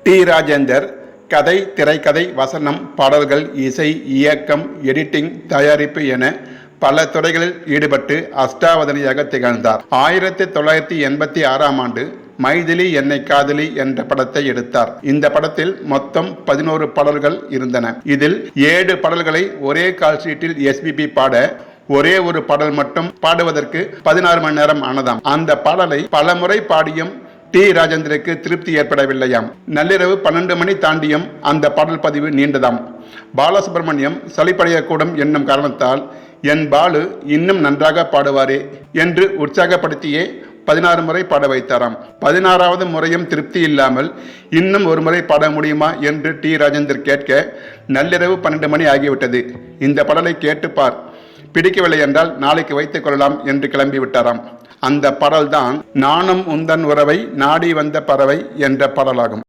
D. Rajendar கதை, திரைக்கதை, வசனம், பாடல்கள், இசை, இயக்கம், எடிட்டிங், தயாரிப்பு என பல துறைகளில் ஈடுபட்டு அஷ்டாவதானியாக திகழ்ந்தார். 1986ஆம் ஆண்டு மைதிலி என்னை காதலி என்ற படத்தை எடுத்தார். இந்த படத்தில் மொத்தம் 11 பாடல்கள் இருந்தன. இதில் 7 பாடல்களை ஒரே கால் ஷீட்டில் எஸ்பிபி பாட, ஒரே ஒரு பாடல் மட்டும் பாடுவதற்கு 16 மணி நேரம் ஆனதாம். அந்த பாடலை பல முறை பாடியும் டி. ராஜேந்தருக்கு திருப்தி ஏற்படவில்லையாம். நள்ளிரவு 12 மணி தாண்டியும் அந்த பாடல் பதிவு நீண்டதாம். பாலசுப்ரமணியம் சலிப்படையக்கூடும் என்னும் காரணத்தால், என் பாலு இன்னும் நன்றாக பாடுவாரே என்று உற்சாகப்படுத்தியே 16 முறை பாட வைத்தாராம். 16வது முறையும் திருப்தி இல்லாமல் இன்னும் ஒரு முறை பாட முடியுமா என்று டி. ராஜேந்தர் கேட்க, நள்ளிரவு 12 மணி ஆகிவிட்டது, இந்த பாடலை கேட்டுப்பார், பிடிக்கவில்லை என்றால் நாளைக்கு வைத்துக் கொள்ளலாம் என்று கிளம்பி விட்டாராம். அந்த பாடல்தான் நானும் உந்தன் உறவை நாடி வந்த பறவை என்ற பாடலாகும்.